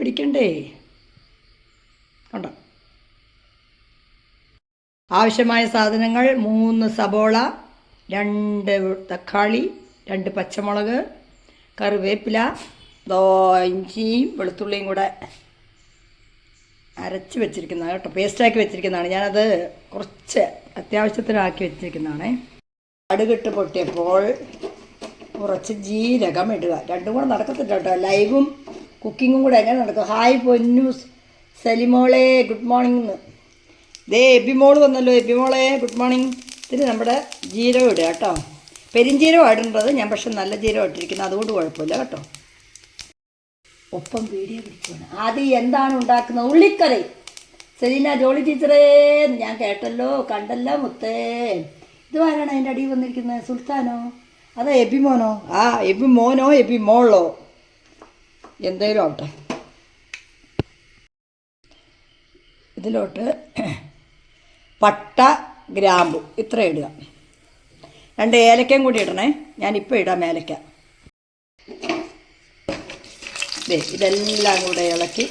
പിടിക്കണ്ടേ? കണ്ടോ? ആവശ്യമായ സാധനങ്ങൾ: 3 സബോള, 2 തക്കാളി, 2 പച്ചമുളക്, കറിവേപ്പില, ഇഞ്ചിയും വെളുത്തുള്ളിയും കൂടെ അരച്ച് വെച്ചിരിക്കുന്നതാണ് കേട്ടോ, പേസ്റ്റാക്കി വെച്ചിരിക്കുന്നതാണ്. ഞാനത് കുറച്ച് അത്യാവശ്യത്തിനാക്കി വെച്ചിരിക്കുന്നതാണ്. കടുകിട്ട് പൊട്ടിയപ്പോൾ കുറച്ച് ജീരകം ഇടുക. രണ്ടും കൂടെ നടക്കത്തില്ല കേട്ടോ, ലൈവും കുക്കിങ്ങും കൂടെ എങ്ങനെ നടക്കും? ഹായ് പൊന്നു സലിമോളെ, ഗുഡ് മോർണിംഗ്. എബിമോൾ വന്നല്ലോ. എബിമോളെ ഗുഡ് മോർണിംഗ്. ഇതിന് നമ്മുടെ ജീരകം ഇടുക കേട്ടോ. പെരിഞ്ജീരകം ഇടേണ്ടത്, ഞാൻ പക്ഷെ നല്ല ജീരകം ഇട്ടിരിക്കുന്നത്, അതുകൊണ്ട് കുഴപ്പമില്ല കേട്ടോ. ഒപ്പം വീഡിയോ പിടിക്കുകയാണ്. ആദ്യം എന്താണ് ഉണ്ടാക്കുന്നത്? ഉള്ളിക്കറി. സെലീന ജോളി ടീച്ചറേ, ഞാൻ കേട്ടല്ലോ, കണ്ടല്ലോ മുത്തേ. ഇത് ആരാണ് അതിൻ്റെ അടിയിൽ വന്നിരിക്കുന്നത്? സുൽത്താനോ അതോ എബിമോനോ? എബിമോനോ എബിമോളോ എന്തേലും ആവട്ടെ. ഇതിലോട്ട് പട്ട, ഗ്രാമ്പു ഇത്ര ഇടുക. 2 ഏലക്കയും കൂടി ഇടണേ. ഞാനിപ്പോൾ ഇടാം ഏലക്ക. ഇതെല്ലാം കൂടെ ഇളക്കി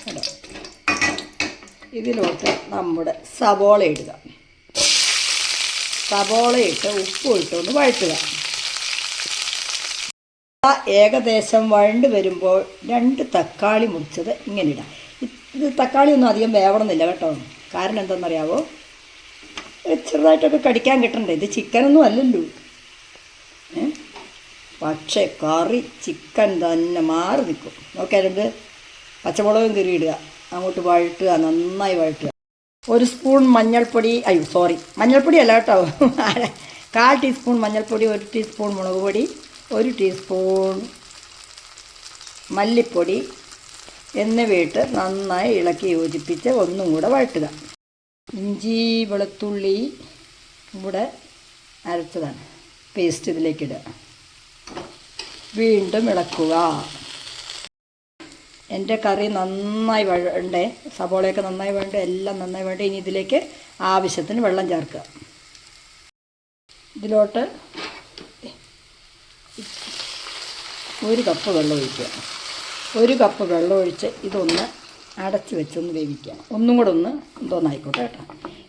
ഇടാം. ഇതിലോട്ട് നമ്മുടെ സവോള ഇടുക. സവോളയിട്ട് ഉപ്പും ഇട്ടൊന്ന് വഴറ്റുക. ഏകദേശം വഴണ്ട് വരുമ്പോൾ 2 തക്കാളി മുറിച്ചത് ഇങ്ങനെ ഇടാം. ഇത് തക്കാളി ഒന്നും അധികം വേവണമെന്നില്ല കേട്ടോ. കാരണം എന്താണെന്നറിയാവോ? ചെറുതായിട്ടൊക്കെ കടിക്കാൻ കിട്ടണ്ടേ. ഇത് ചിക്കനൊന്നും അല്ലല്ലോ. പക്ഷേ കറി ചിക്കൻ തന്നെ മാറി നിൽക്കും. നോക്കിയാൽ 2 പച്ചമുളകും കീറിയിടുക. അങ്ങോട്ട് വഴറ്റുക, നന്നായി വഴറ്റുക. 1 സ്പൂൺ മഞ്ഞൾപ്പൊടി, മഞ്ഞൾപ്പൊടി അല്ല കേട്ടോ, 1/4 ടീസ്പൂൺ മഞ്ഞൾപ്പൊടി, 1 ടീസ്പൂൺ മുളക് പൊടി, 1 ടീസ്പൂൺ മല്ലിപ്പൊടി എന്നിവയിട്ട് നന്നായി ഇളക്കി യോജിപ്പിച്ച് ഒന്നും കൂടെ വഴറ്റുക. ഇഞ്ചി വെളുത്തുള്ളി കൂടെ അരച്ചതാണ് പേസ്റ്റ് ഇതിലേക്കിടുക. വീണ്ടും ഇളക്കുക. എൻ്റെ കറി നന്നായി വഴണ്ടേ, സബോളയൊക്കെ നന്നായി വഴണ്ട്, എല്ലാം നന്നായി വഴണ്ട്. ഇനി ഇതിലേക്ക് ആവശ്യത്തിന് വെള്ളം ചേർക്കുക. ഇതിലോട്ട് 1 കപ്പ് വെള്ളം ഒഴിക്കുക. 1 കപ്പ് വെള്ളം ഒഴിച്ച് ഇതൊന്ന് അടച്ച് വെച്ചൊന്ന് വേവിക്കുക. ഒന്നും കൂടെ എന്തോന്നായിക്കോട്ടെ കേട്ടോ.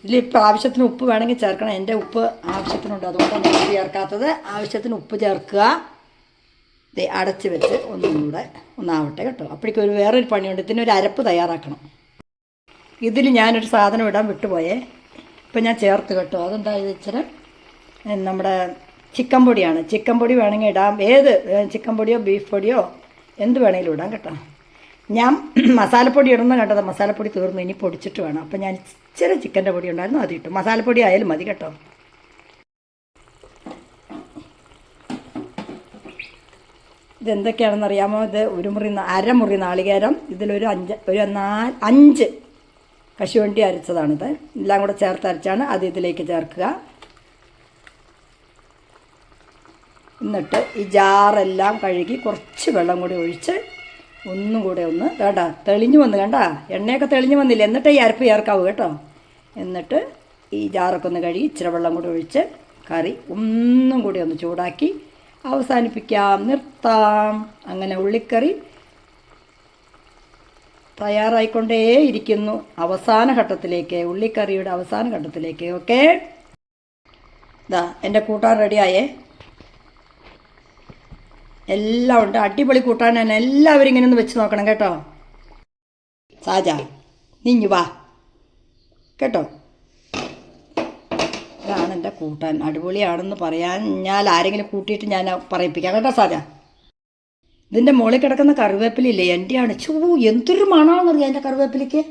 ഇതിലിപ്പോൾ ആവശ്യത്തിന് ഉപ്പ് വേണമെങ്കിൽ ചേർക്കണം. എൻ്റെ ഉപ്പ് ആവശ്യത്തിനുണ്ട്, അതുകൊണ്ടാണ് ഉപ്പ് ചേർക്കാത്തത്. ആവശ്യത്തിന് ഉപ്പ് ചേർക്കുക. അടച്ച് വെച്ച് ഒന്നും കൂടെ ഒന്നാവട്ടെ കേട്ടോ. അപ്പോഴേക്കും വേറൊരു പണിയുണ്ട്. ഇതിനൊരു അരപ്പ് തയ്യാറാക്കണം. ഇതിൽ ഞാനൊരു സാധനം ഇടാൻ വിട്ടുപോയേ, ഇപ്പം ഞാൻ ചേർത്ത് കേട്ടോ. അതെന്താ ഇച്ചിരി നമ്മുടെ ചിക്കൻ പൊടിയാണ്. ചിക്കൻ പൊടി വേണമെങ്കിൽ ഇടാം. ഏത് ചിക്കൻ പൊടിയോ ബീഫ് പൊടിയോ എന്ത് വേണമെങ്കിലും ഇടാം കേട്ടോ. ഞാൻ മസാലപ്പൊടി ഇടുന്ന കേട്ടത്, മസാലപ്പൊടി തീർന്നു, ഇനി പൊടിച്ചിട്ട് വേണം. അപ്പം ഞാൻ ഇച്ചിരി ചിക്കൻ്റെ പൊടി ഉണ്ടായിരുന്നു, അത് ഇട്ടു. മസാലപ്പൊടി ആയാലും മതി കേട്ടോ. ഇതെന്തൊക്കെയാണെന്ന് അറിയാമോ? ഇത് അരമുറി നാളികേരം, ഇതിലൊരു 5 കശുവണ്ടി അരച്ചതാണിത്. എല്ലാം കൂടെ ചേർത്ത് അരച്ചാണ്. അത് ഇതിലേക്ക് ചേർക്കുക. എന്നിട്ട് ഈ ജാറെല്ലാം കഴുകി കുറച്ച് വെള്ളം കൂടി ഒഴിച്ച് ഒന്നും കൂടെ വേണ്ട തെളിഞ്ഞു വന്ന്, കണ്ട എണ്ണയൊക്കെ തെളിഞ്ഞു വന്നില്ല. എന്നിട്ട് ഈ അരപ്പ് ചേർക്കാവൂ കേട്ടോ. എന്നിട്ട് ഈ ജാറൊക്കെ ഒന്ന് കഴുകി ഇച്ചിരി വെള്ളം കൂടി ഒഴിച്ച് കറി ഒന്നും കൂടി ഒന്ന് ചൂടാക്കി അവസാനിപ്പിക്കാം, നിർത്താം. അങ്ങനെ ഉള്ളിക്കറി തയ്യാറായിക്കൊണ്ടേയിരിക്കുന്നു. അവസാന ഘട്ടത്തിലേക്ക്, ഉള്ളിക്കറിയുടെ അവസാന ഘട്ടത്തിലേക്ക്. ഓക്കെ, എൻ്റെ കൂട്ടാൻ റെഡിയായേ. എല്ലാം ഉണ്ട്, അടിപൊളി കൂട്ടാനാണ്. എല്ലാവരും ഇങ്ങനെ ഒന്ന് വെച്ച് നോക്കണം കേട്ടോ. സാജ നീഞ്ഞു വാ കേട്ടോ. ഇതാണ് എൻ്റെ കൂട്ടാൻ. അടിപൊളിയാണെന്ന് ഞാൻ ആരെങ്കിലും കൂട്ടിയിട്ട് ഞാൻ പറയിപ്പിക്കാം കേട്ടോ സാജ. ഇതിൻ്റെ മുകളിൽ കിടക്കുന്ന കറിവേപ്പിലില്ലേ, എൻ്റെയാണ്. എന്തൊരു മണമാണെന്നറിയാം എൻ്റെ കറിവേപ്പിലേക്ക്.